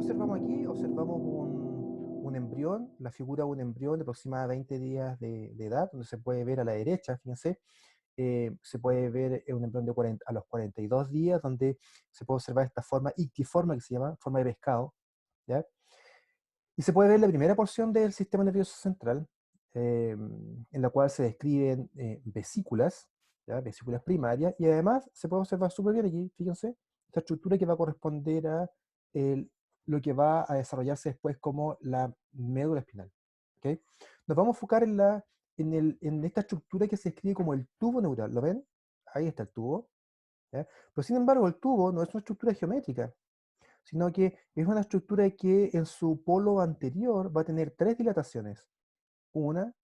observamos aquí? Observamos un embrión, la figura de un embrión de aproximadamente 20 días de edad, donde se puede ver a la derecha, fíjense, se puede ver un embrión de 40 a los 42 días, donde se puede observar esta forma ictiforme que se llama, forma de pescado, ¿ya? Y se puede ver la primera porción del sistema nervioso central, en la cual se describen vesículas, ¿ya? Vesículas primarias, y además se puede observar súper bien aquí, fíjense, esta estructura que va a corresponder a el- lo que va a desarrollarse después como la médula espinal. ¿Ok? Nos vamos a enfocar en esta estructura que se describe como el tubo neural, ¿lo ven? Ahí está el tubo, ¿ya? Pero sin embargo el tubo no es una estructura geométrica, sino que es una estructura que en su polo anterior va a tener tres dilataciones, una,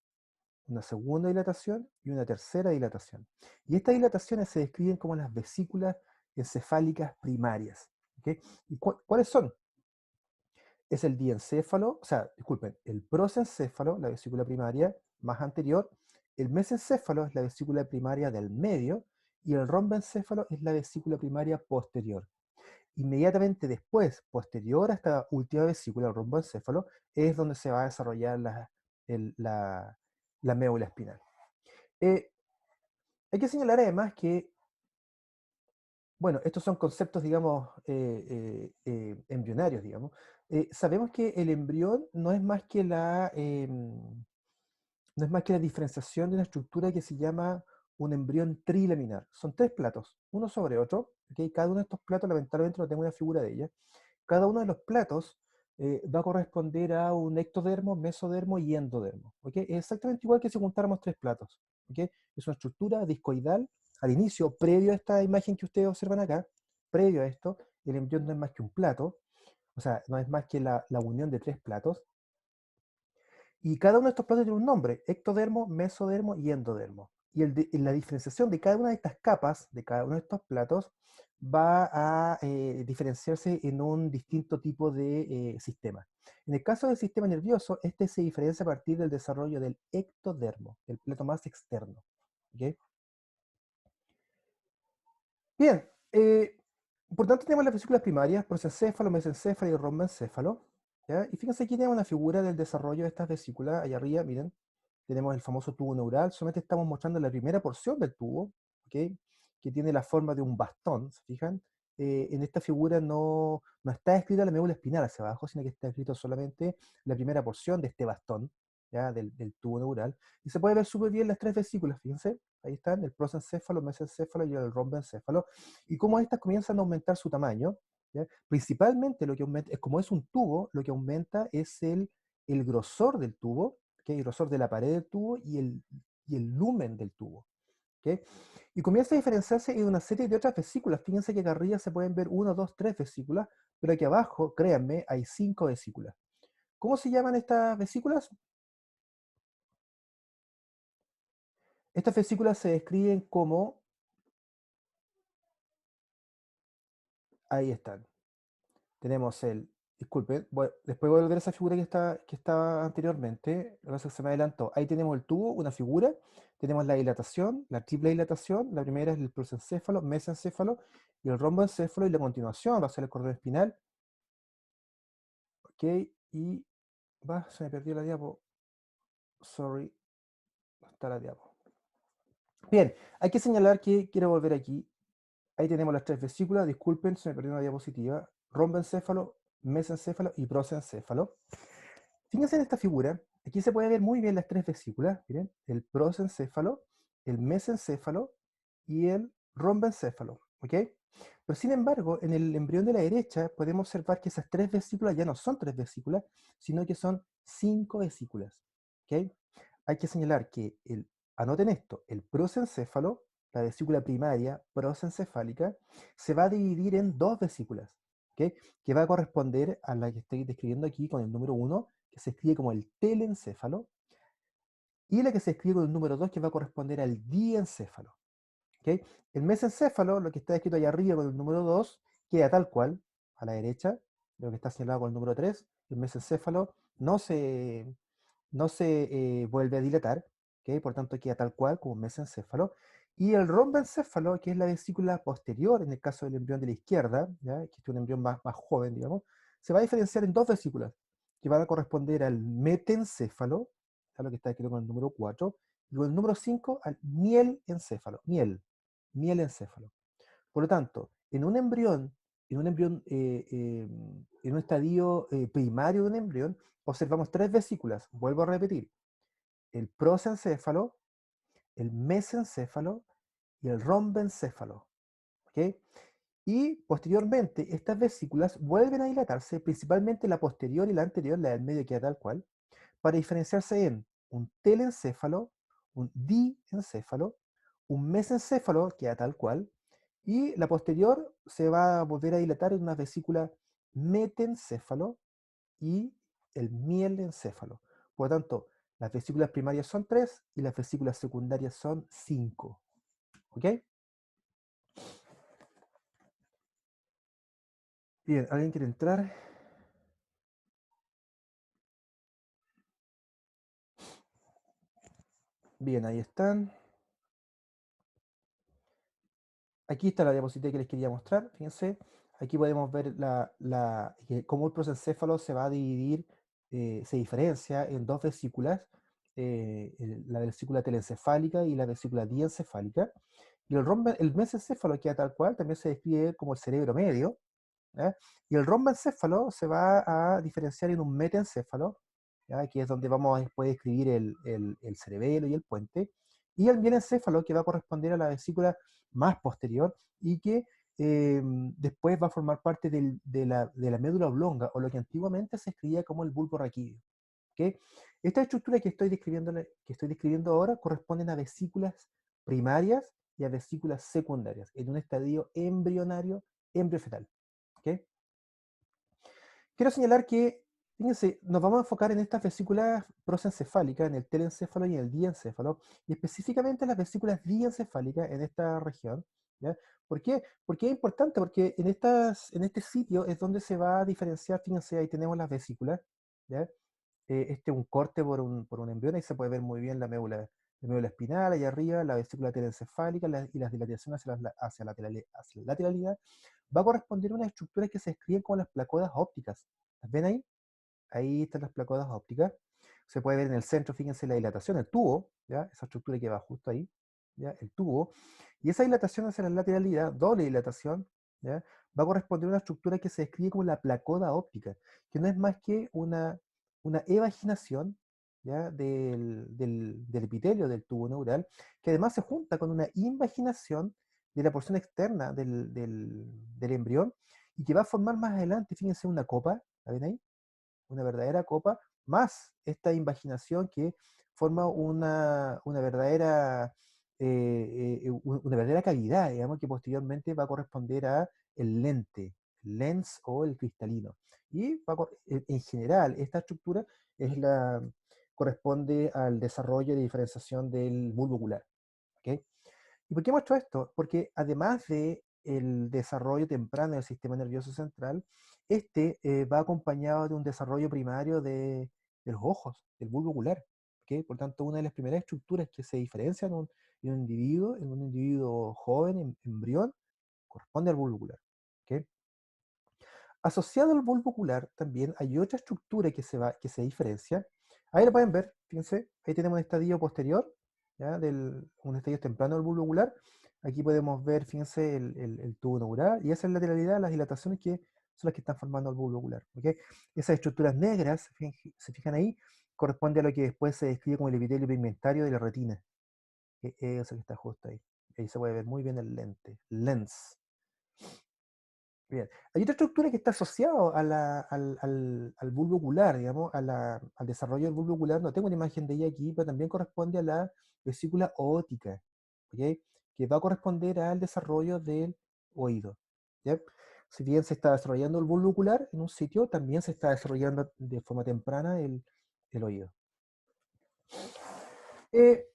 una segunda dilatación y una tercera dilatación. Y estas dilataciones se describen como las vesículas encefálicas primarias. ¿Ok? ¿Y cuáles son? Es el diencéfalo, o sea, disculpen, el prosencéfalo, la vesícula primaria más anterior, el mesencéfalo es la vesícula primaria del medio, y el rombencéfalo es la vesícula primaria posterior. Inmediatamente después, posterior a esta última vesícula, el romboencéfalo, es donde se va a desarrollar la médula espinal. Eh, Hay que señalar además que, bueno, estos son conceptos, digamos, embrionarios, digamos. Sabemos que el embrión no es más que no es más que la diferenciación de una estructura que se llama un embrión trilaminar. Son tres platos, uno sobre otro. ¿Ok? Cada uno de estos platos, lamentablemente, no tengo una figura de ella. Cada uno de los platos va a corresponder a un ectodermo, mesodermo y endodermo. ¿Ok? Es exactamente igual que si juntáramos tres platos. ¿Ok? Es una estructura discoidal. Al inicio, previo a esta imagen que ustedes observan acá, previo a esto, el embrión no es más que un plato, o sea, no es más que la unión de tres platos. Y cada uno de estos platos tiene un nombre: ectodermo, mesodermo y endodermo. Y la diferenciación de cada una de estas capas, de cada uno de estos platos, va a diferenciarse en un distinto tipo de sistema. En el caso del sistema nervioso, este se diferencia a partir del desarrollo del ectodermo, el plato más externo. ¿Ok? Bien, por tanto tenemos las vesículas primarias, prosencéfalo, mesencéfalo y rombencéfalo. ¿Ya? Y fíjense aquí tenemos una figura del desarrollo de estas vesículas, allá arriba, miren, tenemos el famoso tubo neural, solamente estamos mostrando la primera porción del tubo, ¿ok? Que tiene la forma de un bastón, ¿se fijan? En esta figura no está escrita la médula espinal hacia abajo, sino que está escrito solamente la primera porción de este bastón, ¿ya? Del tubo neural. Y se puede ver súper bien las tres vesículas, fíjense, ahí están, el prosencéfalo, mesencéfalo y el rombencéfalo, y cómo estas comienzan a aumentar su tamaño, ¿ya? Principalmente lo que aumenta, es como es un tubo, lo que aumenta es el grosor del tubo, ¿okay? El grosor de la pared del tubo y el lumen del tubo. ¿Okay? Y comienza a diferenciarse en una serie de otras vesículas. Fíjense que acá arriba se pueden ver 1, 2, 3 vesículas, pero aquí abajo, créanme, hay 5 vesículas. ¿Cómo se llaman estas vesículas? Estas vesículas se describen como, ahí están. Tenemos disculpen, después voy a volver a esa figura que estaba anteriormente, lo que pasa es que se me adelantó. Ahí tenemos el tubo, una figura, tenemos la dilatación, la triple dilatación, la primera es el prosencéfalo, mesencéfalo y el romboencéfalo, y la continuación va a ser el cordón espinal. Ok, y se me perdió la diapo, sorry, no está la diapo. Bien, hay que señalar que quiero volver aquí. Ahí tenemos las tres vesículas, disculpen, se me perdió una diapositiva: romboencéfalo, mesencéfalo y prosencéfalo. Fíjense en esta figura, aquí se puede ver muy bien las tres vesículas, miren, el prosencéfalo, el mesencéfalo y el rombencéfalo, ¿ok? Pero sin embargo, en el embrión de la derecha podemos observar que esas tres vesículas ya no son tres vesículas, sino que son cinco vesículas, ¿ok? Hay que señalar que, anoten esto, el prosencéfalo, la vesícula primaria prosencefálica, se va a dividir en dos vesículas, ¿ok? Que va a corresponder a la que estoy describiendo aquí con el número 1, que se escribe como el telencéfalo, y la que se escribe con el número 2, que va a corresponder al diencéfalo. ¿Ok? El mesencéfalo, lo que está escrito allá arriba con el número 2, queda tal cual, a la derecha, lo que está señalado con el número 3. El mesencéfalo no se vuelve a dilatar, ¿ok? Por tanto queda tal cual como un mesencéfalo. Y el rombencéfalo, que es la vesícula posterior, en el caso del embrión de la izquierda, ¿ya? Que es un embrión más joven, digamos, se va a diferenciar en dos vesículas, que van a corresponder al metencéfalo, a lo que está escrito con el número 4, y con el número 5 al mielencéfalo, mielencéfalo. Por lo tanto, en un estadio primario de un embrión, observamos tres vesículas. Vuelvo a repetir: el prosencéfalo, el mesencéfalo y el rombencéfalo. ¿Ok? Y posteriormente, estas vesículas vuelven a dilatarse, principalmente la posterior y la anterior, la del medio queda tal cual, para diferenciarse en un telencéfalo, un diencéfalo, un mesencéfalo, queda tal cual, y la posterior se va a volver a dilatar en una vesícula metencéfalo y el mielencéfalo. Por lo tanto, las vesículas primarias son 3 y las vesículas secundarias son 5. ¿Ok? Bien, ¿alguien quiere entrar? Bien, ahí están. Aquí está la diapositiva que les quería mostrar. Fíjense, aquí podemos ver cómo el prosencéfalo se va a dividir, se diferencia en dos vesículas, la vesícula telencefálica y la vesícula diencefálica. Y el mesencéfalo queda tal cual, también se describe como el cerebro medio, ¿ya? Y el rombencéfalo se va a diferenciar en un metencéfalo, ¿ya? Que es donde vamos a después describir el cerebelo y el puente, y el mielencéfalo, que va a corresponder a la vesícula más posterior y que después va a formar parte de la médula oblonga, o lo que antiguamente se escribía como el bulbo raquídeo. ¿Ok? Estas estructuras que estoy describiendo ahora corresponden a vesículas primarias y a vesículas secundarias en un estadio embrionario, embriofetal. ¿Ok? Quiero señalar que, fíjense, nos vamos a enfocar en estas vesículas prosencefálicas, en el telencéfalo y en el diencéfalo, y específicamente en las vesículas diencefálicas en esta región. ¿Ya? ¿Por qué? Porque es importante, porque en este sitio es donde se va a diferenciar, fíjense, ahí tenemos las vesículas, ¿ya? Este es un corte por un embrión, ahí se puede ver muy bien la médula espinal, ahí arriba, la vesícula telencefálica y las dilataciones hacia la lateralidad, va a corresponder a unas estructuras que se describen como las placodas ópticas. ¿Las ven ahí? Ahí están las placodas ópticas. Se puede ver en el centro, fíjense la dilatación, el tubo, ¿ya? Esa estructura que va justo ahí, ¿ya? El tubo. Y esa dilatación hacia la lateralidad, doble dilatación, ¿ya? Va a corresponder a una estructura que se describe como la placoda óptica, que no es más que una evaginación, ¿ya? Del epitelio del tubo neural, que además se junta con una invaginación de la porción externa del embrión, y que va a formar más adelante, fíjense, una copa. ¿La ven ahí? Una verdadera copa, más esta invaginación que forma una verdadera cavidad, digamos, que posteriormente va a corresponder a el lente, el lens o el cristalino. Y en general, esta estructura corresponde al desarrollo de diferenciación del bulbo ocular. ¿Ok? ¿Y por qué muestro esto? Porque además de el desarrollo temprano del sistema nervioso central, va acompañado de un desarrollo primario de los ojos, del bulbo ocular. ¿Ok? Por tanto, una de las primeras estructuras que se diferencian en un individuo joven, embrión, corresponde al bulbo ocular. ¿Ok? Asociado al bulbo ocular también hay otra estructura que se diferencia. Ahí lo pueden ver, fíjense, ahí tenemos un estadio posterior, ¿ya? Un estadio temprano del bulbo ocular. Aquí podemos ver, fíjense, el tubo neural, y esa es la lateralidad, las dilataciones que son las que están formando el bulbo ocular. ¿Ok? Esas estructuras negras, se fijan ahí, corresponde a lo que después se describe como el epitelio pigmentario de la retina, que es eso que está justo ahí. Ahí se puede ver muy bien el lens. Bien. Hay otra estructura que está asociada al bulbo ocular, digamos, al desarrollo del bulbo ocular. No tengo una imagen de ella aquí, pero también corresponde a la vesícula óptica, ¿ok? Que va a corresponder al desarrollo del oído. ¿Ya? Si bien se está desarrollando el bulbo ocular en un sitio, también se está desarrollando de forma temprana el oído. Eh,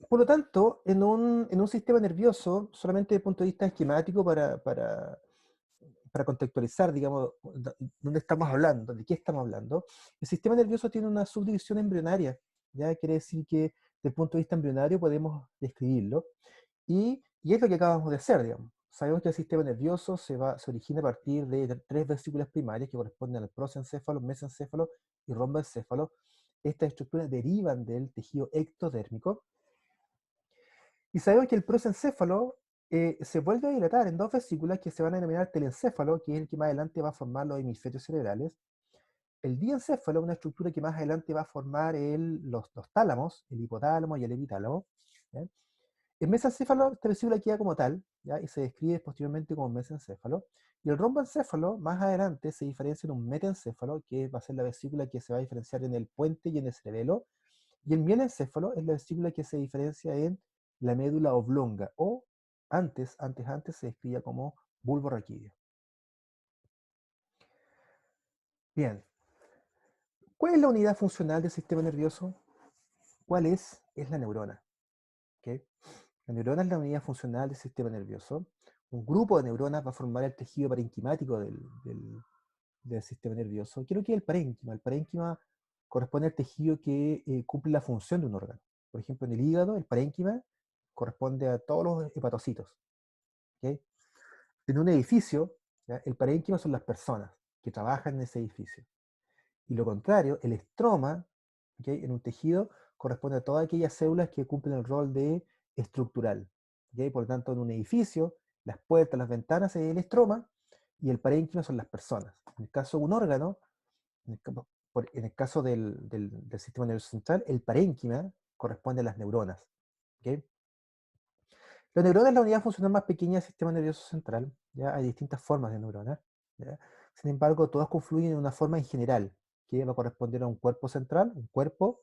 por lo tanto, en un sistema nervioso, solamente desde el punto de vista esquemático para contextualizar, digamos, dónde estamos hablando, de qué estamos hablando, el sistema nervioso tiene una subdivisión embrionaria, ¿ya? Quiere decir que desde el punto de vista embrionario podemos describirlo, y es lo que acabamos de hacer, digamos. sabemos que el sistema nervioso se origina a partir de tres vesículas primarias que corresponden al prosencéfalo, mesencéfalo y romboencéfalo. Estas estructuras derivan del tejido ectodérmico. Y sabemos que el prosencéfalo se vuelve a dilatar en dos vesículas que se van a denominar telencéfalo, que es el que más adelante va a formar los hemisferios cerebrales. El diencéfalo, una estructura que más adelante va a formar los tálamos, el hipotálamo y el epitálamo. ¿Ya? El mesencéfalo, esta vesícula queda como tal, ¿ya? Y se describe posteriormente como mesencéfalo. Y el romboencéfalo, más adelante, se diferencia en un metencéfalo, que va a ser la vesícula que se va a diferenciar en el puente y en el cerebelo. Y el mielencéfalo es la vesícula que se diferencia en la médula oblonga, o antes se describía como bulbo raquídeo. Bien, ¿cuál es la unidad funcional del sistema nervioso? ¿Cuál es? Es la neurona. ¿Okay? La neurona es la unidad funcional del sistema nervioso. Un grupo de neuronas va a formar el tejido parenquimático del sistema nervioso. Creo que es el parénquima. El parénquima corresponde al tejido que cumple la función de un órgano. Por ejemplo, en el hígado, el parénquima corresponde a todos los hepatocitos. ¿Okay? En un edificio, ¿ya? El parénquima son las personas que trabajan en ese edificio. Y lo contrario, el estroma, ¿okay? En un tejido, corresponde a todas aquellas células que cumplen el rol de estructural. ¿Okay? Por lo tanto, en un edificio, las puertas, las ventanas es el estroma, y el parénquima son las personas. En el caso de un órgano, en el caso del sistema nervioso central, el parénquima corresponde a las neuronas. ¿Okay? La neurona es la unidad funcional más pequeña del sistema nervioso central. ¿Ya? Hay distintas formas de neuronas. ¿Ya? Sin embargo, todas confluyen en una forma en general, que va a corresponder a un cuerpo central, un cuerpo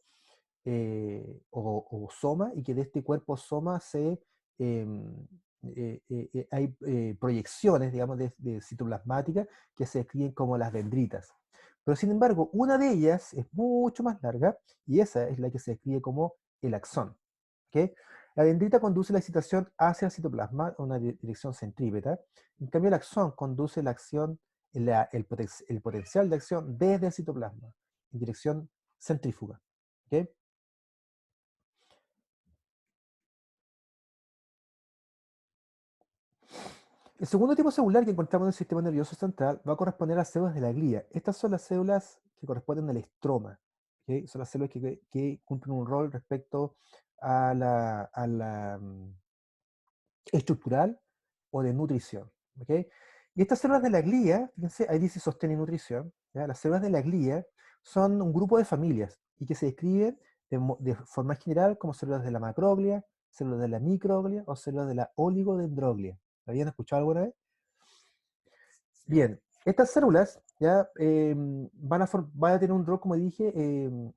o soma, y que de este cuerpo soma hay proyecciones, digamos, de citoplasmáticas que se describen como las dendritas. Pero sin embargo, una de ellas es mucho más larga, y esa es la que se describe como el axón. ¿Okay? La dendrita conduce la excitación hacia el citoplasma, una dirección centrípeta. En cambio, el axón conduce la acción, el potencial de acción desde el citoplasma, en dirección centrífuga. ¿Okay? El segundo tipo celular que encontramos en el sistema nervioso central va a corresponder a las células de la glía. Estas son las células que corresponden al estroma. ¿Okay? Son las células que cumplen un rol respecto a la estructural o de nutrición. ¿Okay? Y estas células de la glía, fíjense, ahí dice sostén y nutrición. ¿Ya? Las células de la glía son un grupo de familias y que se describen de forma general como células de la macroglia, células de la microglia o células de la oligodendroglia. ¿La habían escuchado alguna vez? Bien, estas células ya van a tener un rol, como dije,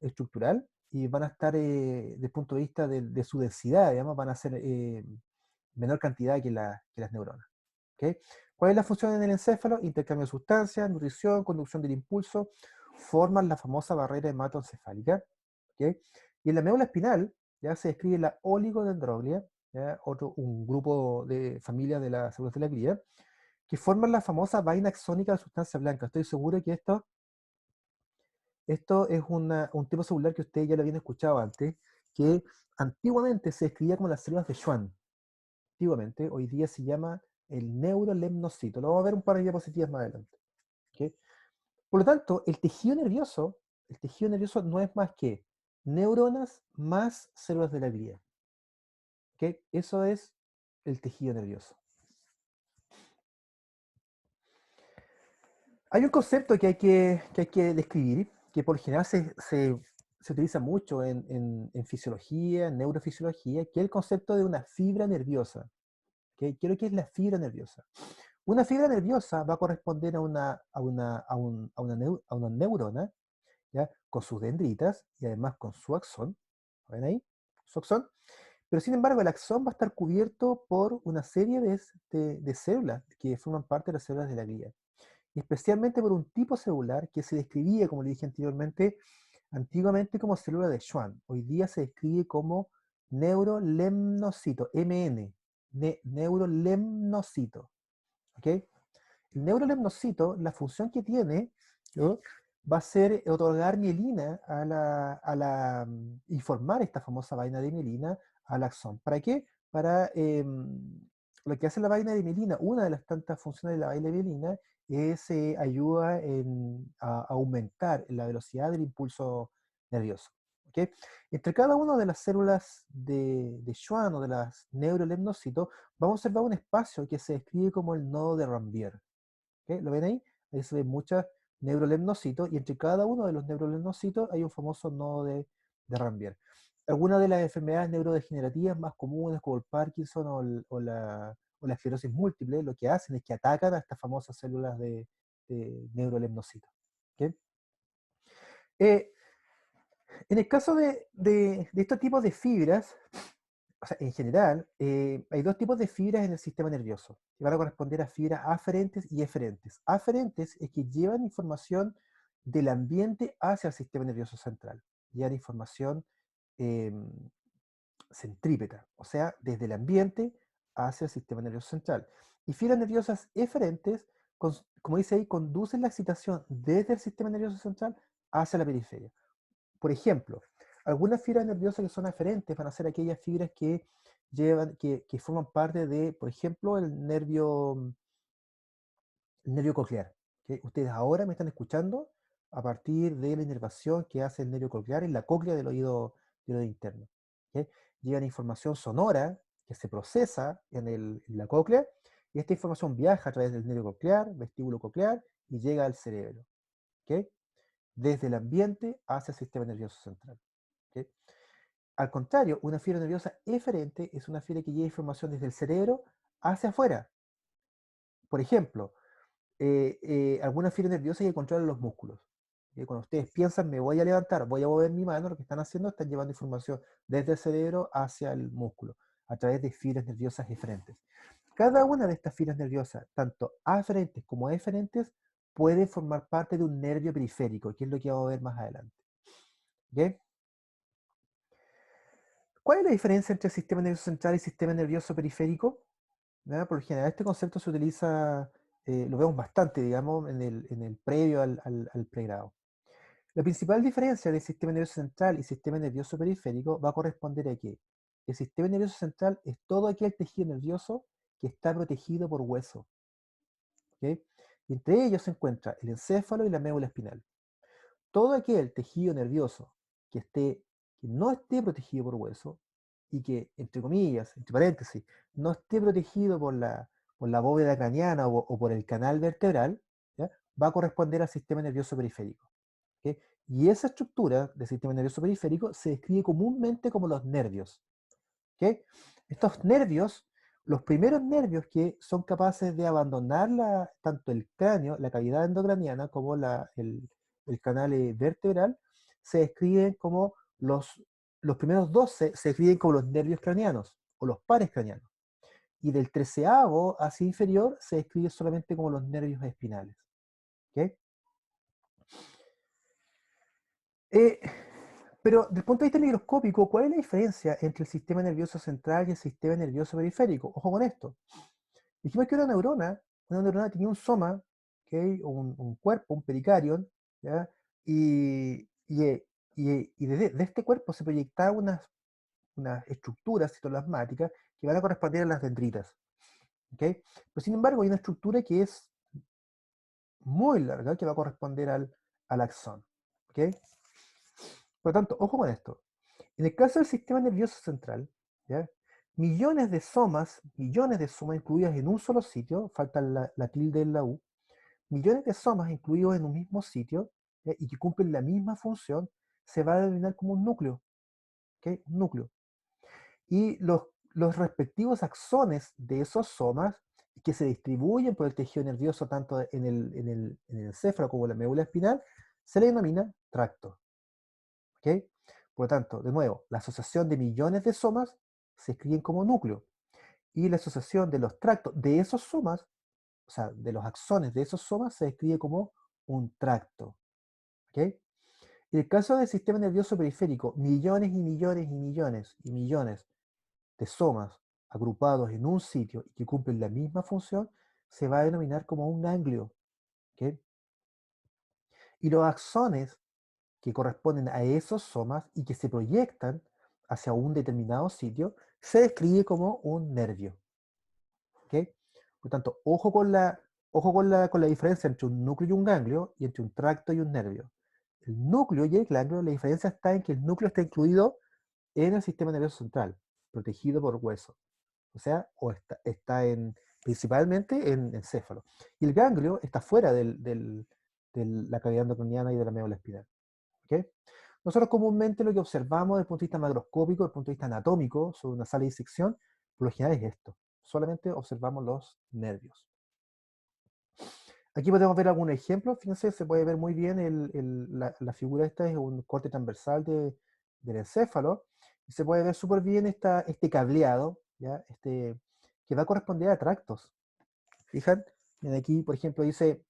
estructural, y van a estar, desde el punto de vista de su densidad, digamos, van a ser menor cantidad que las neuronas. ¿Okay? ¿Cuál es la función en el encéfalo? Intercambio de sustancias, nutrición, conducción del impulso, forman la famosa barrera hematoencefálica. ¿Okay? Y en la médula espinal ya se describe la oligodendroglia, ¿ya? Un grupo de familias de las células de la glía, que forman la famosa vaina axónica de sustancia blanca. Estoy seguro que esto es un tipo celular que ustedes ya lo habían escuchado antes, que antiguamente se describía como las células de Schwann. Antiguamente, hoy día se llama el neurolemnocito. Lo vamos a ver un par de diapositivas más adelante. ¿Okay? Por lo tanto, el tejido nervioso no es más que neuronas más células de la glía. ¿Okay? Eso es el tejido nervioso. Hay un concepto que hay que describir, que por general se utiliza mucho en fisiología, en neurofisiología, que es el concepto de una fibra nerviosa. ¿Okay? ¿Qué es lo que es la fibra nerviosa? Una fibra nerviosa va a corresponder a una neurona, ¿ya? Con sus dendritas y además con su axón. ¿Ven ahí? Su axón. Pero sin embargo, el axón va a estar cubierto por una serie de células que forman parte de las células de la glía. Y especialmente por un tipo celular que se describía, como le dije anteriormente, antiguamente como célula de Schwann. Hoy día se describe como neurolemnocito, MN, neurolemnocito. ¿Ok? El neurolemnocito, la función que tiene, ¿no? Va a ser otorgar mielina y formar esta famosa vaina de mielina al axón. ¿Para qué? Para lo que hace la vaina de mielina, una de las tantas funciones de la vaina de mielina, es ayuda a aumentar la velocidad del impulso nervioso. ¿Ok? Entre cada una de las células de Schwann o de las neurolepnocitos, vamos a observar un espacio que se describe como el nodo de Ranvier. ¿Ok? ¿Lo ven ahí? Ahí se ven muchas neurolepnocitos y entre cada uno de los neurolepnocitos hay un famoso nodo de Ranvier. Algunas de las enfermedades neurodegenerativas más comunes, como el Parkinson o la esclerosis múltiple, lo que hacen es que atacan a estas famosas células de neurolepnocitos. ¿Ok? Eh, en el caso de estos tipos de fibras, o sea, en general, hay dos tipos de fibras en el sistema nervioso, que van a corresponder a fibras aferentes y eferentes. Aferentes es que llevan información del ambiente hacia el sistema nervioso central. Llevan información em, centrípeta, o sea, desde el ambiente hacia el sistema nervioso central. Y fibras nerviosas eferentes, como dice ahí, conducen la excitación desde el sistema nervioso central hacia la periferia. Por ejemplo, algunas fibras nerviosas que son aferentes van a ser aquellas fibras que que forman parte de, por ejemplo, el nervio coclear. ¿Ok? Ustedes ahora me están escuchando a partir de la inervación que hace el nervio coclear en la cóclea del oído interno. ¿Ok? Llevan información sonora que se procesa en la cóclea y esta información viaja a través del nervio coclear, vestíbulo coclear y llega al cerebro. ¿Ok? Desde el ambiente hacia el sistema nervioso central. ¿Ok? Al contrario, una fibra nerviosa eferente es una fibra que lleva información desde el cerebro hacia afuera. Por ejemplo, algunas fibras nerviosas que controlan los músculos. Cuando ustedes piensan, me voy a levantar, voy a mover mi mano, lo que están haciendo, están llevando información desde el cerebro hacia el músculo, a través de fibras nerviosas eferentes. Cada una de estas fibras nerviosas, tanto aferentes como eferentes, puede formar parte de un nervio periférico, que es lo que vamos a ver más adelante. ¿Bien? ¿Cuál es la diferencia entre el sistema nervioso central y el sistema nervioso periférico? ¿Ya? Por lo general, este concepto se utiliza, lo vemos bastante, digamos, en el previo al pregrado. La principal diferencia del sistema nervioso central y sistema nervioso periférico va a corresponder a que el sistema nervioso central es todo aquel tejido nervioso que está protegido por hueso. ¿Ok? Y entre ellos se encuentra el encéfalo y la médula espinal. Todo aquel tejido nervioso que no esté protegido por hueso y que, entre comillas, entre paréntesis, no esté protegido por la bóveda craneana o por el canal vertebral, ¿ya? Va a corresponder al sistema nervioso periférico. ¿Ok? Y esa estructura del sistema nervioso periférico se describe comúnmente como los nervios. ¿Ok? Estos nervios, los primeros nervios que son capaces de abandonar tanto el cráneo, la cavidad endocraniana, como el canal vertebral, se describen como los primeros 12 se describen como los nervios craneanos o los pares craneanos. Y del treceavo hacia inferior se describe solamente como los nervios espinales. ¿Ok? Eh, pero desde el punto de vista microscópico, ¿cuál es la diferencia entre el sistema nervioso central y el sistema nervioso periférico? Ojo con esto. Dijimos que una neurona tenía un soma, ¿okay? Un cuerpo, un pericarion, ¿ya? Y de este cuerpo se proyectaban unas estructuras citoplasmáticas que van a corresponder a las dendritas. ¿Okay? Pero sin embargo, hay una estructura que es muy larga que va a corresponder al axón. ¿Okay? Por lo tanto, ojo con esto. En el caso del sistema nervioso central, ¿ya? Millones de somas incluidas en un solo sitio, falta la tilde en la U, millones de somas incluidos en un mismo sitio, ¿ya? Y que cumplen la misma función, se va a denominar como un núcleo. ¿Ok? Un núcleo. Y los respectivos axones de esos somas, que se distribuyen por el tejido nervioso tanto en el encéfalo como en la médula espinal, se le denomina tracto. ¿Ok? Por lo tanto, de nuevo, la asociación de millones de somas se escriben como núcleo y la asociación de los tractos de esos somas, o sea, de los axones de esos somas, se escribe como un tracto. ¿Ok? En el caso del sistema nervioso periférico, millones y millones y millones y millones de somas agrupados en un sitio y que cumplen la misma función, se va a denominar como un ganglio. ¿Ok? Y los axones que corresponden a esos somas y que se proyectan hacia un determinado sitio, se describe como un nervio. ¿ok? Por tanto, con la diferencia entre un núcleo y un ganglio, y entre un tracto y un nervio. El núcleo y el ganglio, la diferencia está en que el núcleo está incluido en el sistema nervioso central, protegido por hueso. O sea, está principalmente en encéfalo. Y el ganglio está fuera de la cavidad endocraniana y de la médula espinal. ¿Ok? Nosotros comúnmente lo que observamos desde el punto de vista macroscópico, desde el punto de vista anatómico, sobre una sala de disección, por lo general es esto. Solamente observamos los nervios. Aquí podemos ver algunos ejemplos. Fíjense, se puede ver muy bien la figura esta es un corte transversal del encéfalo. Y se puede ver súper bien este cableado, ¿ya? Que va a corresponder a tractos. ¿Fijan? Miren aquí, por ejemplo, dice,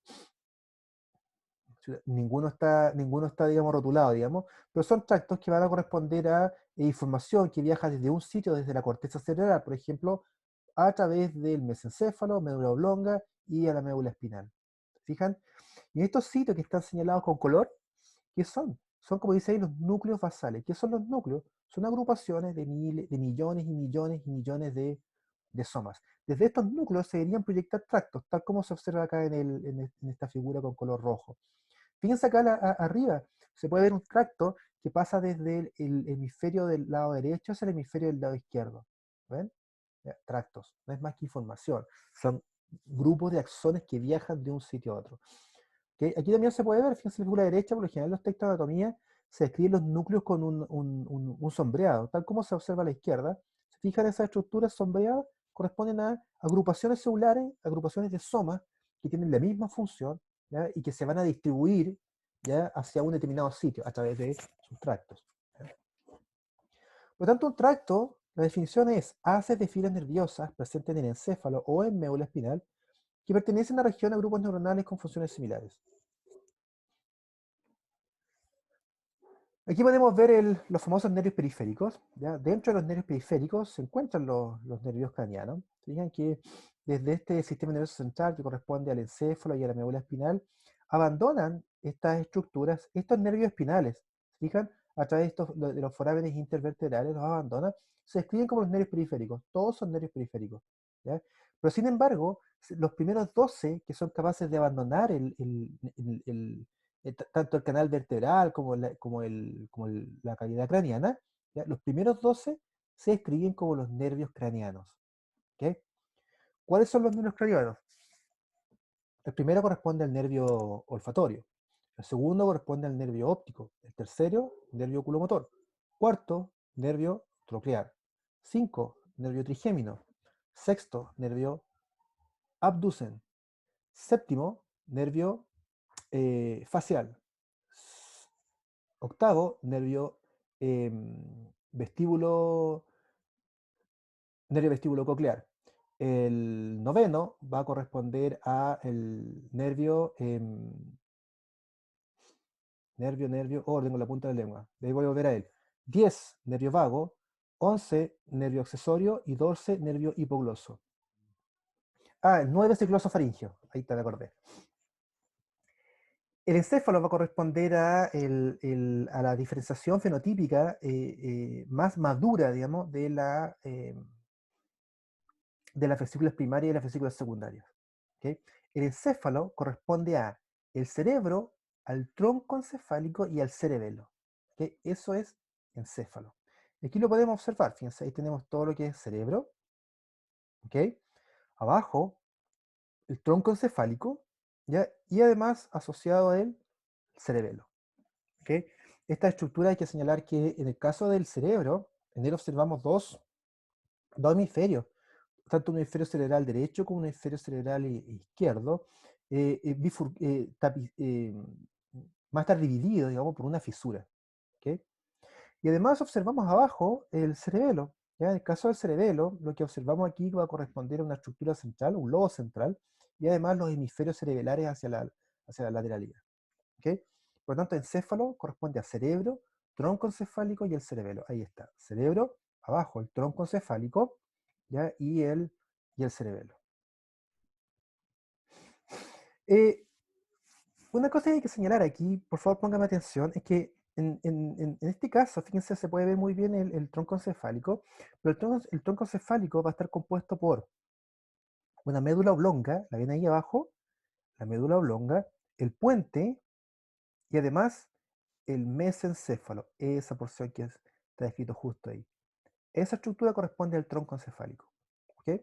ninguno está, digamos, rotulado, digamos, pero son tractos que van a corresponder a información que viaja desde un sitio, desde la corteza cerebral, por ejemplo, a través del mesencéfalo, médula oblonga y a la médula espinal. ¿Fijan? Y estos sitios que están señalados con color, ¿qué son? Son, como dice ahí, los núcleos basales. ¿Qué son los núcleos? Son agrupaciones de millones y millones y millones de somas. Desde estos núcleos se deberían proyectar tractos, tal como se observa acá en esta figura con color rojo. Fíjense acá arriba, se puede ver un tracto que pasa desde el hemisferio del lado derecho hacia el hemisferio del lado izquierdo. ¿Ven? Ya, tractos, no es más que información, son grupos de axones que viajan de un sitio a otro. ¿Ok? Aquí también se puede ver, fíjense en la figura derecha, por lo general en los textos de anatomía se describen los núcleos con un sombreado, tal como se observa a la izquierda. Se fijan, esas estructuras sombreadas corresponden a agrupaciones celulares, agrupaciones de somas que tienen la misma función, ¿ya? Y que se van a distribuir, ¿ya?, hacia un determinado sitio a través de sus tractos. ¿Ya? Por lo tanto, un tracto, la definición es haces de filas nerviosas presentes en el encéfalo o en médula espinal que pertenecen a región a grupos neuronales con funciones similares. Aquí podemos ver los famosos nervios periféricos. ¿Ya? Dentro de los nervios periféricos se encuentran los nervios craneanos. Fijan que desde este sistema nervioso central que corresponde al encéfalo y a la médula espinal, abandonan estas estructuras, estos nervios espinales. Fijan, a través de los forámenes intervertebrales los abandonan, se describen como los nervios periféricos. Todos son nervios periféricos. ¿Ya? Pero sin embargo, los primeros 12 que son capaces de abandonar tanto el canal vertebral como la cavidad craneana, ¿ya? Los primeros 12 se escriben como los nervios craneanos. ¿Ok? ¿Cuáles son los nervios craneanos? El primero corresponde al nervio olfatorio, el segundo corresponde al nervio óptico, el tercero, nervio oculomotor, cuarto, nervio troclear, 5, nervio trigémino, sexto, nervio abducen, séptimo, nervio facial, octavo, vestíbulo, nervio vestíbulo coclear. El noveno va a corresponder a el tengo la punta de la lengua, de ahí voy a volver a él. 10, nervio vago, 11, nervio accesorio y 12, nervio hipogloso. El 9 es el glosofaringio, ahí te me acordé. El encéfalo va a corresponder a la diferenciación fenotípica más madura, digamos, de las vesículas primarias y las vesículas secundarias. ¿Okay? El encéfalo corresponde a el cerebro, al tronco encefálico y al cerebelo. ¿Okay? Eso es encéfalo. Aquí lo podemos observar, fíjense, ahí tenemos todo lo que es cerebro. ¿Okay? Abajo, el tronco encefálico, ¿ya? Y además asociado a él, el cerebelo. ¿Okay? Esta estructura hay que señalar que en el caso del cerebro, en él observamos dos hemisferios, tanto un hemisferio cerebral derecho como un hemisferio cerebral izquierdo, va a estar dividido, digamos, por una fisura. ¿Okay? Y además observamos abajo el cerebelo. ¿Ya? En el caso del cerebelo, lo que observamos aquí va a corresponder a una estructura central, un lobo central, y además los hemisferios cerebrales hacia la lateralidad. ¿Okay? Por lo tanto, encéfalo corresponde a cerebro, tronco encefálico y el cerebelo. Ahí está. Cerebro, abajo el tronco encefálico, ¿ya? Y el cerebelo. Eh, una cosa que hay que señalar aquí, por favor póngame atención, es que en este caso, fíjense, se puede ver muy bien el tronco encefálico, pero el tronco encefálico va a estar compuesto por una médula oblonga, la ven ahí abajo, la médula oblonga, el puente y además el mesencéfalo, esa porción que está escrito justo ahí. Esa estructura corresponde al tronco encefálico. ¿Ok?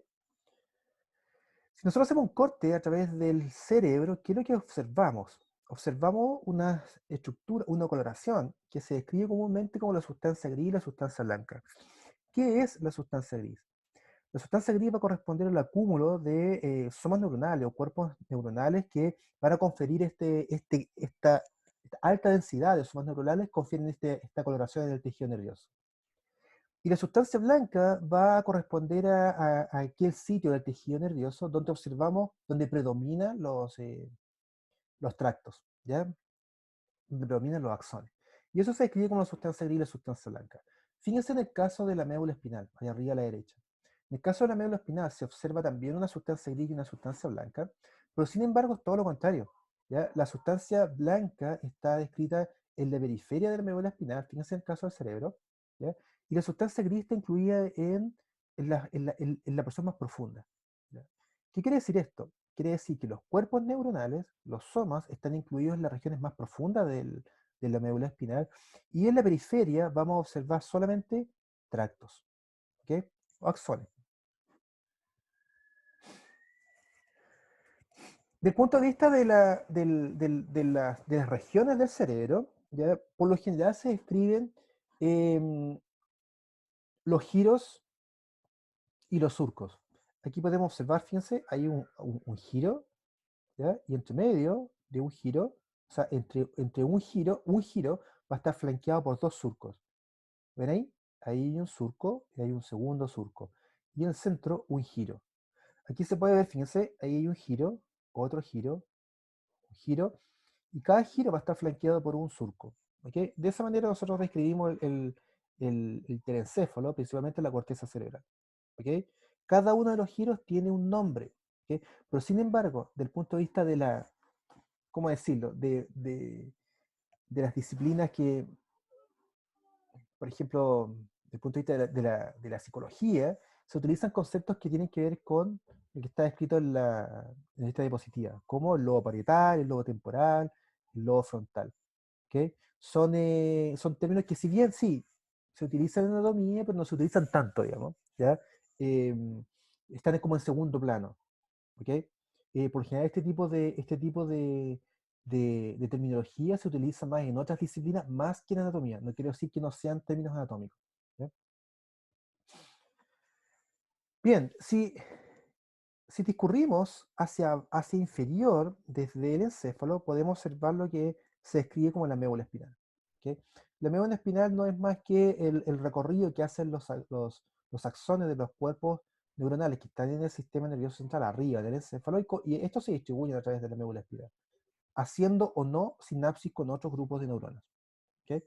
Si nosotros hacemos un corte a través del cerebro, ¿qué es lo que observamos? Observamos una estructura, una coloración que se describe comúnmente como la sustancia gris y la sustancia blanca. ¿Qué es la sustancia gris? La sustancia gris va a corresponder al acúmulo de somas neuronales o cuerpos neuronales que van a conferir esta alta densidad de somas neuronales, confieren esta coloración en el tejido nervioso. Y la sustancia blanca va a corresponder a aquel sitio del tejido nervioso donde observamos, donde predominan los tractos, ¿ya? Donde predominan los axones. Y eso se describe como la sustancia gris y la sustancia blanca. Fíjense en el caso de la médula espinal, allá arriba a la derecha. En el caso de la médula espinal se observa también una sustancia gris y una sustancia blanca, pero sin embargo es todo lo contrario, ¿ya? La sustancia blanca está descrita en la periferia de la médula espinal, fíjense en el caso del cerebro, ¿ya? Y la sustancia gris está incluida en la porción más profunda, ¿ya? ¿Qué quiere decir esto? Quiere decir que los cuerpos neuronales, los somas, están incluidos en las regiones más profundas de la médula espinal, y en la periferia vamos a observar solamente tractos, ¿ok? O axones. Del punto de vista de las regiones del cerebro, ¿ya? Por lo general se describen em, los giros y los surcos. Aquí podemos observar, fíjense, hay un giro, ¿ya? Y entre medio de un giro, o sea, entre un giro va a estar flanqueado por dos surcos. ¿Ven ahí? Ahí hay un surco y hay un segundo surco. Y en el centro, un giro. Aquí se puede ver, fíjense, ahí hay un giro, un giro, y cada giro va a estar flanqueado por un surco. ¿Ok? De esa manera nosotros describimos el telencéfalo, principalmente la corteza cerebral. ¿Ok? Cada uno de los giros tiene un nombre. ¿Ok? Pero sin embargo, del punto de vista de la, ¿cómo decirlo? De las disciplinas que, por ejemplo, desde el punto de vista de la psicología, se utilizan conceptos que tienen que ver con lo que está escrito en esta diapositiva, como el lobo parietal, el lobo temporal, el lobo frontal. ¿Ok? Son términos que si bien sí, se utilizan en anatomía, pero no se utilizan tanto, digamos, ¿ya? Em, Están como en segundo plano. ¿Ok? Por lo general este tipo de terminología se utiliza más en otras disciplinas más que en anatomía. No quiero decir que no sean términos anatómicos. ¿Ya? Bien, si discurrimos hacia inferior, desde el encéfalo, podemos observar lo que se describe como la médula espinal. ¿Ok? La médula espinal no es más que el recorrido que hacen los axones de los cuerpos neuronales que están en el sistema nervioso central, arriba del encéfalo, y estos se distribuyen a través de la médula espinal, haciendo o no sinapsis con otros grupos de neuronas. ¿Ok?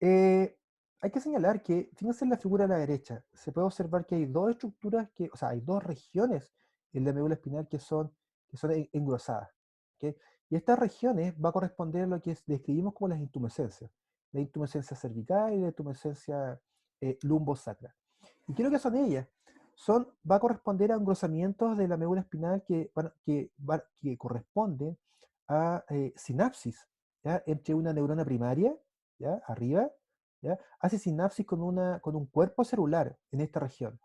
Eh, Hay que señalar que, fíjense en la figura a la derecha, se puede observar que hay dos estructuras, o sea, hay dos regiones en la médula espinal que son engrosadas. ¿Ok? Y estas regiones va a corresponder a lo que describimos como las intumescencias, la intumescencia cervical y la intumescencia lumbosacra. ¿Y qué es lo que son ellas? Va a corresponder a engrosamientos de la médula espinal que corresponden a sinapsis, ¿ya? Entre una neurona primaria, ¿ya? Arriba, ¿ya? Hace sinapsis con un cuerpo celular en esta región.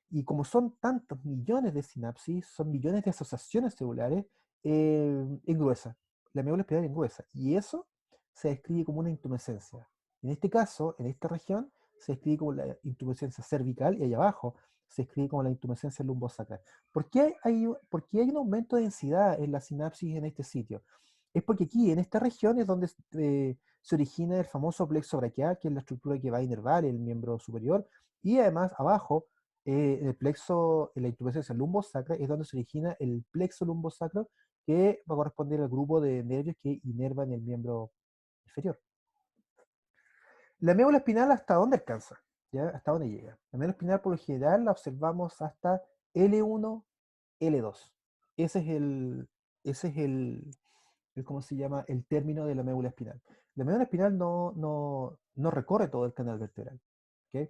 Y como son tantos millones de sinapsis, son millones de asociaciones celulares, engruesa. La médula espinal engruesa. Y eso se describe como una intumescencia. En este caso, en esta región, se describe como la intumescencia cervical y ahí abajo se describe como la intumescencia lumbosacral. ¿Por qué hay un aumento de densidad en la sinapsis en este sitio? Es porque aquí, en esta región, es donde se origina el famoso plexo braquial, que es la estructura que va a inervar el miembro superior, y además abajo en el plexo, en la intumescencia lumbosacra, es donde se origina el plexo lumbosacro, que va a corresponder al grupo de nervios que inervan el miembro inferior. La médula espinal, ¿hasta dónde alcanza? ¿Ya? ¿Hasta dónde llega? La médula espinal, por lo general, la observamos hasta L1, L2. Ese es ¿cómo se llama? El término de la médula espinal. La médula espinal no recorre todo el canal vertebral. ¿Ok?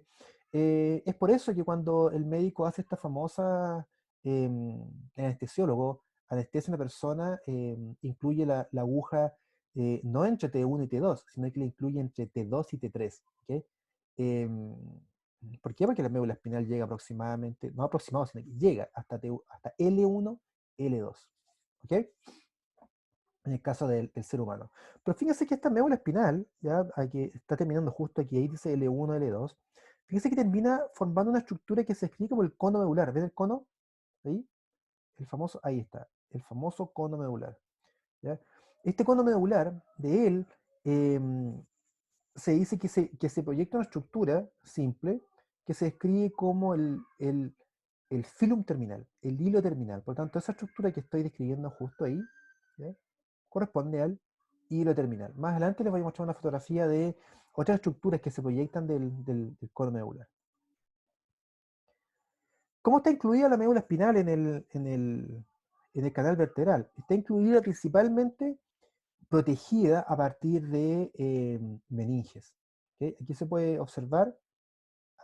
Es por eso que cuando el médico hace esta famosa el anestesiólogo anestesia a una persona, incluye la aguja no entre T1 y T2, sino que la incluye entre T2 y T3. ¿Ok? Em, ¿Por qué? Porque la médula espinal llega aproximadamente, no aproximado, sino que llega hasta L1, L2. ¿Ok? En el caso del ser humano. Pero fíjense que esta médula espinal, ya aquí está terminando justo aquí, ahí dice L1, L2, fíjense que termina formando una estructura que se explica como el cono medular. ¿Ven el cono? Ahí, el famoso, ahí está, el famoso cono medular. ¿Ya? Este cono medular, de él, em, se dice que se proyecta una estructura simple que se describe como el filum terminal, el hilo terminal. Por lo tanto, esa estructura que estoy describiendo justo ahí, ¿ya? Corresponde al hilo terminal. Más adelante les voy a mostrar una fotografía de otras estructuras que se proyectan del cono medular. ¿Cómo está incluida la médula espinal en el canal vertebral? Está incluida principalmente protegida a partir de meninges. ¿Ok? Aquí se puede observar,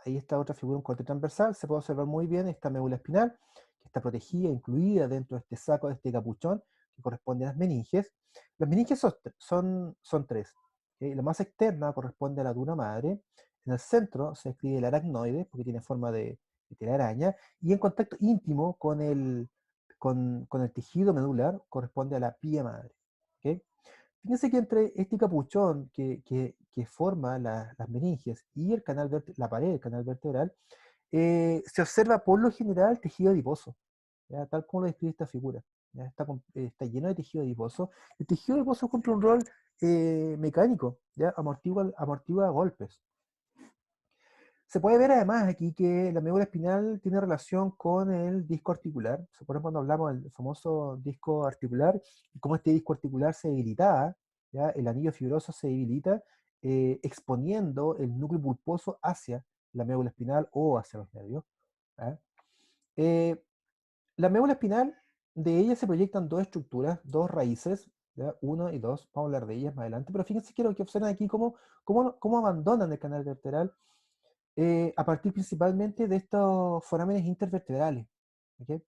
ahí está otra figura, un corte transversal, se puede observar muy bien esta médula espinal, que está protegida, incluida dentro de este saco, de este capuchón, que corresponde a las meninges. Las meninges son tres. ¿Ok? La más externa corresponde a la duna madre, en el centro se describe el aracnoide, porque tiene forma de telaraña, y en contacto íntimo con el tejido medular corresponde a la pía madre. ¿Ok? Fíjense que entre este capuchón que forma las meninges y la pared del canal vertebral, se observa por lo general tejido adiposo, ¿ya? Tal como lo describe esta figura. ¿Ya? Está lleno de tejido adiposo. El tejido adiposo cumple un rol mecánico, ¿ya? Amortigua golpes. Se puede ver además aquí que la médula espinal tiene relación con el disco articular. ¿Se acuerdan cuando hablamos del famoso disco articular? Y cómo este disco articular se debilitaba, ¿ya? El anillo fibroso se debilita, exponiendo el núcleo pulposo hacia la médula espinal o hacia los nervios. ¿Ya? Eh, la médula espinal, de ella se proyectan dos estructuras, dos raíces, ¿ya? Uno y dos, vamos a hablar de ellas más adelante, pero fíjense que lo que observan aquí, cómo abandonan el canal vertebral a partir principalmente de estos forámenes intervertebrales. ¿Ok?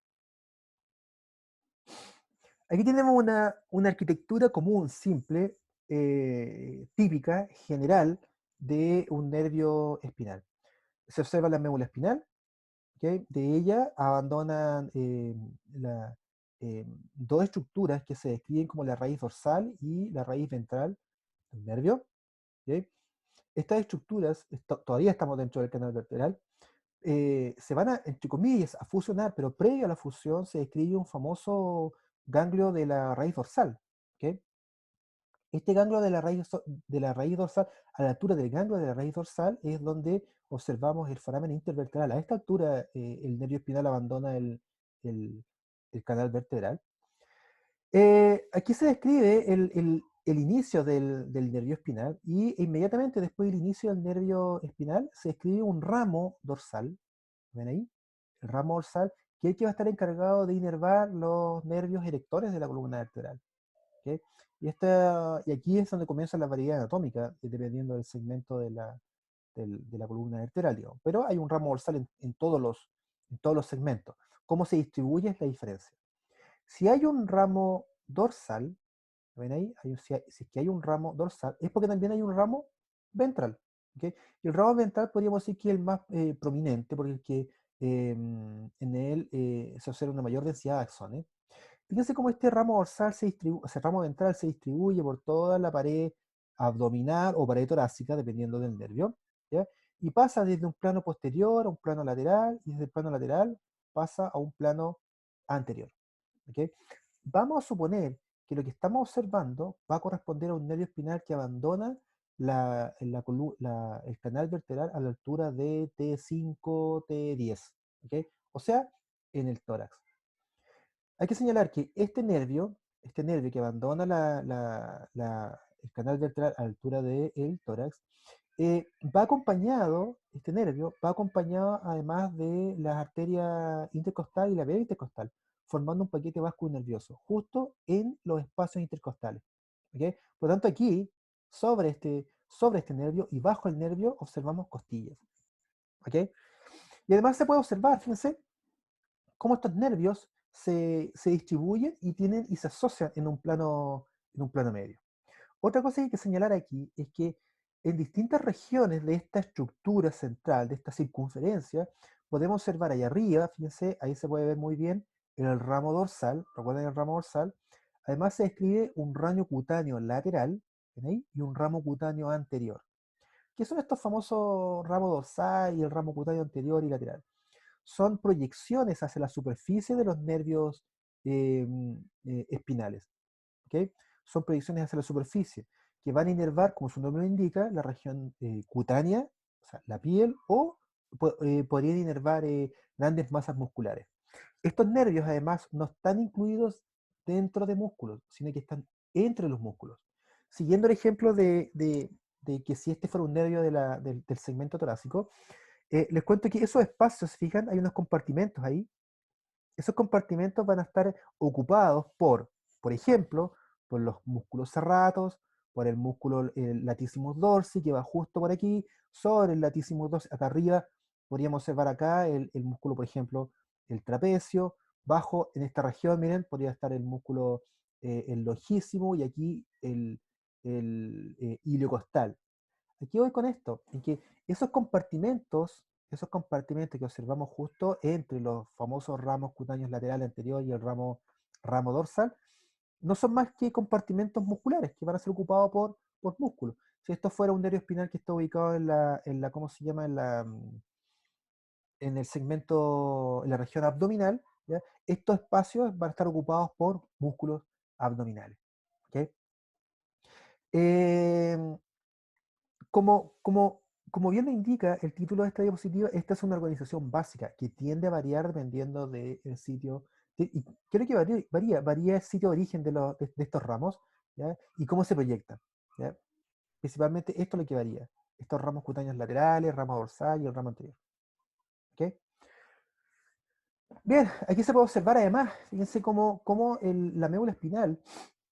Aquí tenemos una arquitectura común, simple, típica, general, de un nervio espinal. Se observa la médula espinal, ¿ok? De ella abandonan dos estructuras que se describen como la raíz dorsal y la raíz ventral del nervio. ¿Ok? Estas estructuras, todavía estamos dentro del canal vertebral, se van a, entre comillas, a fusionar, pero previo a la fusión se describe un famoso ganglio de la raíz dorsal. ¿Ok? Este ganglio de la raíz dorsal, a la altura del ganglio de la raíz dorsal, es donde observamos el foramen intervertebral. A esta altura, el nervio espinal abandona el- el canal vertebral. Aquí se describe el inicio del nervio espinal y inmediatamente después del inicio del nervio espinal se describe un ramo dorsal. ¿Ven ahí? El ramo dorsal, que es el que va a estar encargado de inervar los nervios erectores de la columna vertebral. ¿Ok? Y aquí es donde comienza la variedad anatómica, dependiendo del segmento de la columna vertebral, digamos. Pero hay un ramo dorsal en todos los segmentos. ¿Cómo se distribuye es la diferencia? Si hay un ramo dorsal, ¿ven ahí? Si es que hay un ramo dorsal, es porque también hay un ramo ventral. ¿Ok? Y el ramo ventral podríamos decir que es el más prominente, porque en él se observa una mayor densidad de axones. Fíjense cómo este ramo dorsal ese ramo ventral se distribuye por toda la pared abdominal o pared torácica, dependiendo del nervio, ¿ya? Y pasa desde un plano posterior a un plano lateral, y desde el plano lateral pasa a un plano anterior. ¿Ok? Vamos a suponer que lo que estamos observando va a corresponder a un nervio espinal que abandona el canal vertebral a la altura de T5, T10. ¿Ok? O sea, en el tórax. Hay que señalar que este nervio que abandona el canal vertebral a la altura del tórax, este nervio va acompañado además de las arterias intercostal y la vena intercostal, formando un paquete vascular-nervioso, justo en los espacios intercostales. ¿Ok? Por lo tanto, aquí, sobre este nervio y bajo el nervio, observamos costillas. ¿Ok? Y además se puede observar, fíjense, cómo estos nervios se distribuyen y, y se asocian en un plano medio. Otra cosa que hay que señalar aquí es que en distintas regiones de esta estructura central, de esta circunferencia, podemos observar ahí arriba, fíjense, ahí se puede ver muy bien en el ramo dorsal, recuerden el ramo dorsal, además se describe un ramo cutáneo lateral, ¿ven ahí? Y un ramo cutáneo anterior. ¿Qué son estos famosos ramos dorsal y el ramo cutáneo anterior y lateral? Son proyecciones hacia la superficie de los nervios eh, espinales. ¿Ok? Son proyecciones hacia la superficie que van a inervar, como su nombre lo indica, la región cutánea, o sea, la piel, o podrían inervar grandes masas musculares. Estos nervios, además, no están incluidos dentro de músculos, sino que están entre los músculos. Siguiendo el ejemplo de que si este fuera un nervio del segmento torácico, les cuento que esos espacios, ¿se fijan? Hay unos compartimentos ahí. Esos compartimentos van a estar ocupados por ejemplo, por los músculos serratos, por el músculo el latissimus dorsi, que va justo por aquí, sobre el latissimus dorsi, acá arriba, podríamos observar acá el músculo, por ejemplo, el trapecio, bajo en esta región, miren, podría estar el músculo el longísimo y aquí el iliocostal. Aquí voy con esto, en que esos compartimentos que observamos justo entre los famosos ramos cutáneos lateral anterior y el ramo dorsal, no son más que compartimentos musculares que van a ser ocupados por músculos. Si esto fuera un nervio espinal que está ubicado ¿cómo se llama? En el segmento, en la región abdominal, ¿ya? Estos espacios van a estar ocupados por músculos abdominales. ¿Ok? Eh, como bien lo indica el título de esta diapositiva, esta es una organización básica que tiende a variar dependiendo del sitio. Y creo que varía el sitio de origen de estos ramos, ¿ya? Y cómo se proyectan, ¿ya? Principalmente esto es lo que varía. Estos ramos cutáneos laterales, ramo dorsal y el ramo anterior. ¿Ok? Bien, aquí se puede observar además, fíjense cómo la médula espinal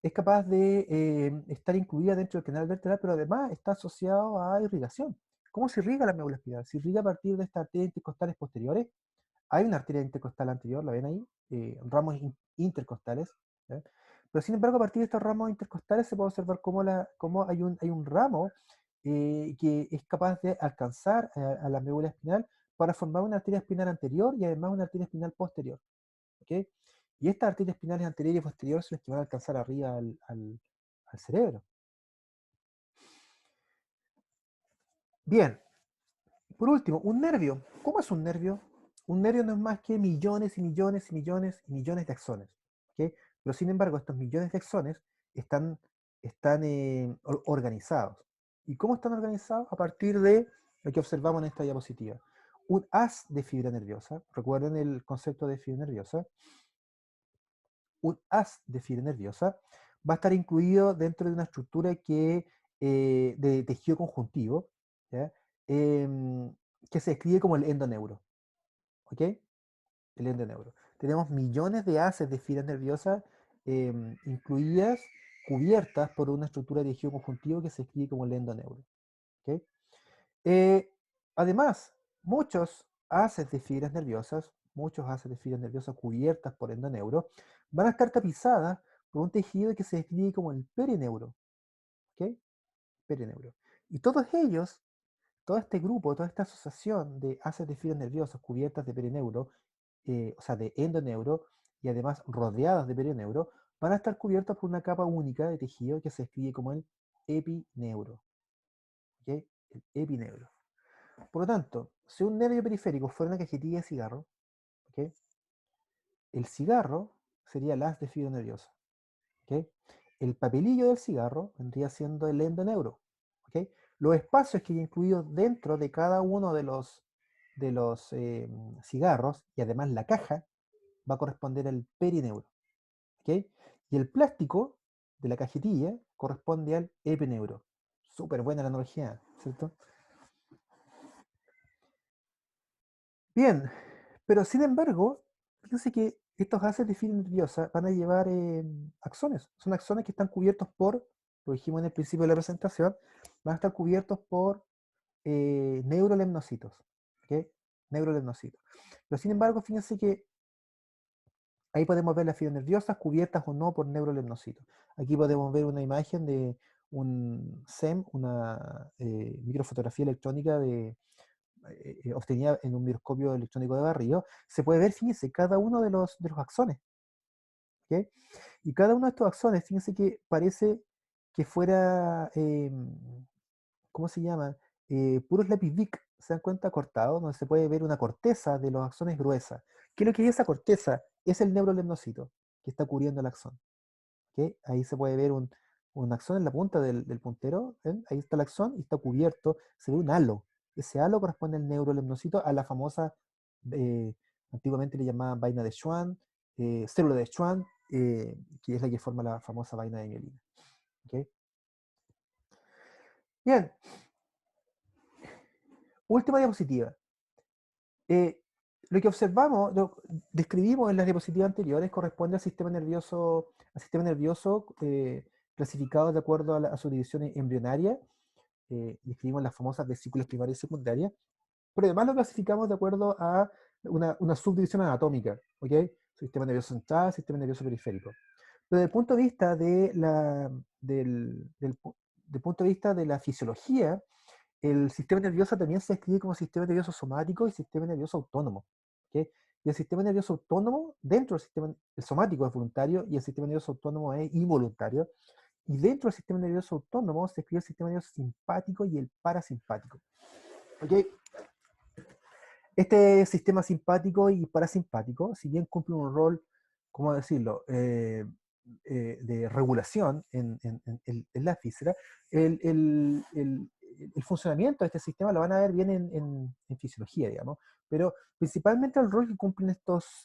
es capaz de estar incluida dentro del canal vertebral, pero además está asociado a irrigación. ¿Cómo se irriga la médula espinal? Se irriga a partir de estas arterias intercostales posteriores. Hay una arteria intercostal anterior, ¿la ven ahí? Ramos intercostales. ¿Ya? Pero sin embargo, a partir de estos ramos intercostales se puede observar cómo hay un ramo que es capaz de alcanzar a la médula espinal para formar una arteria espinal anterior y además una arteria espinal posterior. ¿Ok? Y estas arterias espinales anterior y posterior son las que van a alcanzar arriba al cerebro. Bien, por último, un nervio. ¿Cómo es un nervio? Un nervio no es más que millones y millones y millones y millones de axones. ¿Ok? Pero sin embargo, estos millones de axones están organizados. ¿Y cómo están organizados? A partir de lo que observamos en esta diapositiva. Un haz de fibra nerviosa, recuerden el concepto de fibra nerviosa, un haz de fibra nerviosa va a estar incluido dentro de una estructura de tejido conjuntivo, ¿ya? Em, que se describe como el endoneuro. ¿Ok? El endoneuro. Tenemos millones de haces de fibras nerviosas incluidas, cubiertas por una estructura de tejido conjuntivo que se describe como el endoneuro. ¿Ok? Eh, Además, muchos haces de fibras nerviosas cubiertas por endoneuro, van a estar tapizadas por un tejido que se describe como el perineuro. ¿Ok? Perineuro. Y todos ellos, todo este grupo, toda esta asociación de haces de fibras nerviosas cubiertas de perineuro, o sea, de endoneuro, y además rodeadas de perineuro, van a estar cubiertas por una capa única de tejido que se describe como el epineuro. ¿Ok? El epineuro. Por lo tanto, si un nervio periférico fuera una cajetilla de cigarro, ¿ok? El cigarro sería el haz de fibra nerviosa. ¿Ok? El papelillo del cigarro vendría siendo el endoneuro. ¿Ok? Los espacios que hay incluidos dentro de cada uno de los cigarros y además la caja va a corresponder al perineuro. ¿Ok? Y el plástico de la cajetilla corresponde al epineuro. Súper buena la analogía, ¿cierto? Bien, pero sin embargo, fíjense que estos gases de fibra nerviosa van a llevar axones. Son axones que están cubiertos lo dijimos en el principio de la presentación, van a estar cubiertos por neurolemnocitos. ¿Ok? Neurolemnocitos. Pero sin embargo, fíjense que Ahí podemos ver las fibras nerviosas cubiertas o no por neurolepnocitos. Aquí podemos ver una imagen de un SEM, una microfotografía electrónica obtenida en un microscopio electrónico de barrido. Se puede ver, fíjense, cada uno de los axones. ¿Ok? Y cada uno de estos axones, fíjense que parece que fuera, ¿cómo se llama? Puros lápiz Bic, ¿se dan cuenta? Cortados, donde se puede ver una corteza de los axones gruesa. ¿Qué es lo que es esa corteza? Es el neurolepnocito que está cubriendo el axón. ¿Ok? Ahí se puede ver un axón en la punta del puntero. ¿Ven? Ahí está el axón y está cubierto. Se ve un halo. Ese halo corresponde al neurolepnocito, a la famosa, eh, antiguamente le llamaban vaina de Schwann, célula de Schwann, que es la que forma la famosa vaina de mielina. ¿Ok? Bien, última diapositiva. Eh, lo que observamos, lo describimos en las diapositivas anteriores, corresponde al sistema nervioso clasificado de acuerdo a su división embrionaria. Describimos las famosas vesículas primarias y secundarias, pero además lo clasificamos de acuerdo a una subdivisión anatómica, ¿ok? Sistema nervioso central, sistema nervioso periférico. Pero desde el punto de vista del punto de vista de la fisiología, el sistema nervioso también se describe como sistema nervioso somático y sistema nervioso autónomo. ¿Ok? Y el sistema nervioso autónomo, dentro del sistema, el somático es voluntario y el sistema nervioso autónomo es involuntario. Y dentro del sistema nervioso autónomo se escribe el sistema nervioso simpático y el parasimpático. ¿Ok? Este sistema simpático y parasimpático, si bien cumple un rol, ¿cómo decirlo?, de regulación en la física, el, el- el- el funcionamiento de este sistema lo van a ver bien en fisiología, digamos, pero principalmente el rol que cumplen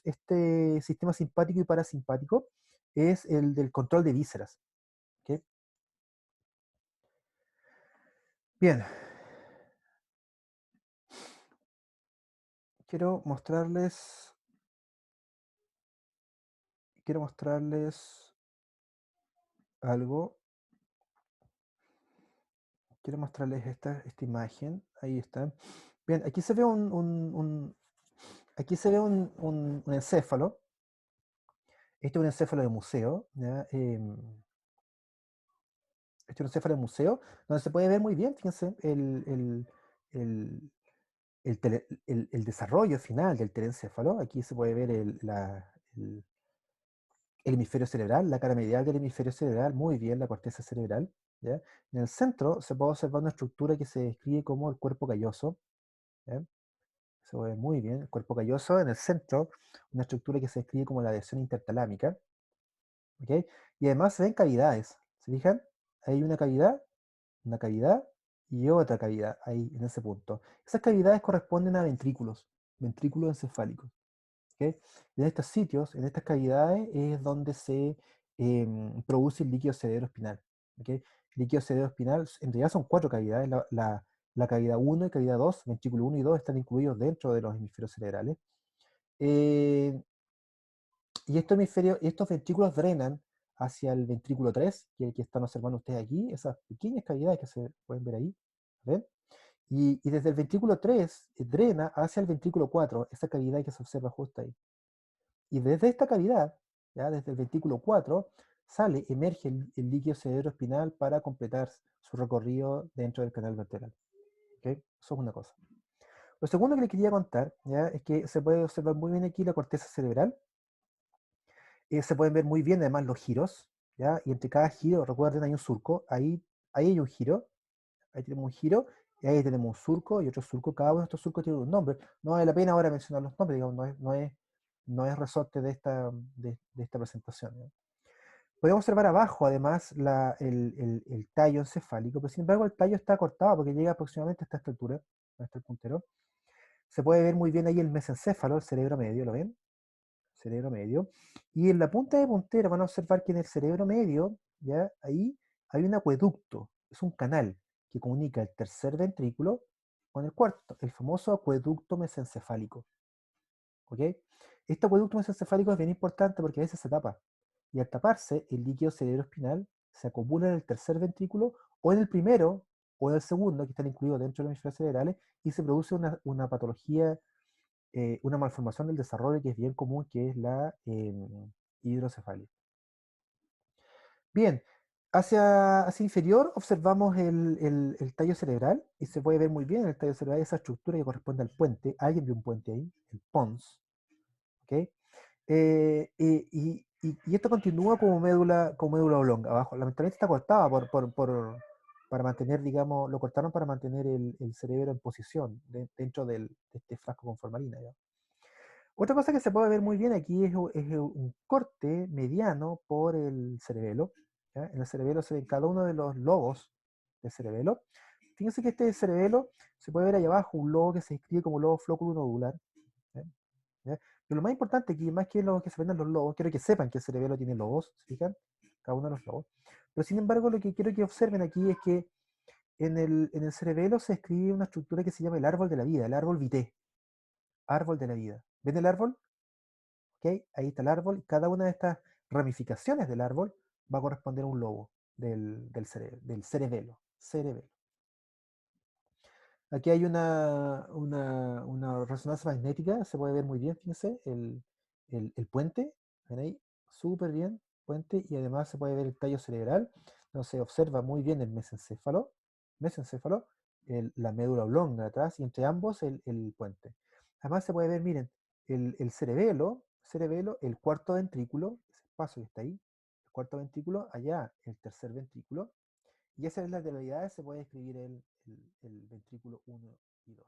este sistema simpático y parasimpático es el del control de vísceras. ¿Ok? Bien, quiero mostrarles, quiero mostrarles algo. Quiero mostrarles esta imagen. Ahí está. Bien, aquí se ve aquí se ve un encéfalo. Este es un encéfalo de museo. ¿Ya? Este es un encéfalo de museo, donde se puede ver muy bien, fíjense, el, el desarrollo final del teléncéfalo. Aquí se puede ver el- el hemisferio cerebral, la cara medial del hemisferio cerebral, muy bien, la corteza cerebral. ¿Ya? En el centro se puede observar una estructura que se describe como el cuerpo calloso. ¿Ya? Se ve muy bien. El cuerpo calloso en el centro, una estructura que se describe como la adhesión intertalámica. ¿Ok? Y además se ven cavidades. ¿Se fijan? Hay una cavidad y otra cavidad ahí en ese punto. Esas cavidades corresponden a ventrículos encefálicos. ¿Ok? Y en estos sitios, en estas cavidades, es donde se produce el líquido cerebroespinal. ¿Ok? El líquido cerebroespinal, en realidad son cuatro cavidades. La cavidad uno y cavidad 2, ventrículo uno y 2 están incluidos dentro de los hemisferios cerebrales. Eh, y estos ventrículos drenan hacia el ventrículo 3, que es el que están observando ustedes aquí, esas pequeñas cavidades que se pueden ver ahí. ¿Ven? Y desde el ventrículo 3 drena hacia el ventrículo 4, esa cavidad que se observa justo ahí. Y desde esta cavidad, ¿ya? Desde el ventrículo 4, emerge el líquido cerebroespinal para completar su recorrido dentro del canal vertebral. ¿Ok? Eso es una cosa. Lo segundo que les quería contar, ¿ya? Es que se puede observar muy bien aquí la corteza cerebral. Se pueden ver muy bien además los giros, ¿ya? Y entre cada giro, recuerden, hay un surco. Ahí hay un giro, ahí tenemos un giro, y ahí tenemos un surco y otro surco. Cada uno de estos surcos tiene un nombre. No vale la pena ahora mencionar los nombres, digamos, no es resorte de esta presentación, ¿ya? Podemos observar abajo, además, el tallo encefálico, pero sin embargo el tallo está cortado porque llega aproximadamente hasta esta altura, hasta el puntero. Se puede ver muy bien ahí el mesencéfalo, el cerebro medio, ¿lo ven? Cerebro medio. Y en la punta de puntero van a observar que en el cerebro medio, ¿ya? Ahí hay un acueducto, es un canal que comunica el tercer ventrículo con el cuarto, el famoso acueducto mesencefálico. ¿Ok? Este acueducto mesencefálico es bien importante porque a veces se tapa. Y al taparse, el líquido cerebroespinal se acumula en el tercer ventrículo o en el primero o en el segundo, que están incluidos dentro de los hemisferios cerebrales, y se produce una patología una malformación del desarrollo que es bien común, que es la hidrocefalia. Bien, hacia inferior observamos el tallo cerebral y se puede ver muy bien en el tallo cerebral esa estructura que corresponde al puente. Alguien vio un puente ahí, el pons. ¿Ok? Y esto continúa como médula oblonga abajo. Lamentablemente está cortada para mantener, digamos, lo cortaron para mantener el cerebro en posición dentro de este frasco con formalina, ¿ya? Otra cosa que se puede ver muy bien aquí es un corte mediano por el cerebelo, ¿ya? En el cerebelo se ven cada uno de los lobos del cerebelo. Fíjense que este cerebelo se puede ver ahí abajo, un lobo que se describe como lobo flóculo nodular, ¿ya? ¿Ya? Pero lo más importante aquí, más que lo que se ven en los lobos, quiero que sepan que el cerebelo tiene lobos, ¿se fijan? Cada uno de los lobos. Pero sin embargo, lo que quiero que observen aquí es que en el cerebelo se escribe una estructura que se llama el árbol de la vida, el árbol vitae, árbol de la vida. ¿Ven el árbol? ¿Ok? Ahí está el árbol. Cada una de estas ramificaciones del árbol va a corresponder a un lobo del cerebelo. Cerebelo. Aquí hay una resonancia magnética, se puede ver muy bien, fíjense, el puente, ven ahí, súper bien, puente, y además se puede ver el tallo cerebral, donde se observa muy bien el mesencéfalo, la médula oblonga atrás, y entre ambos el puente. Además se puede ver, miren, el cerebelo, el cuarto ventrículo, ese espacio que está ahí, el cuarto ventrículo, allá el tercer ventrículo, y esas lateralidades se puede escribir el ventrículo uno y 2.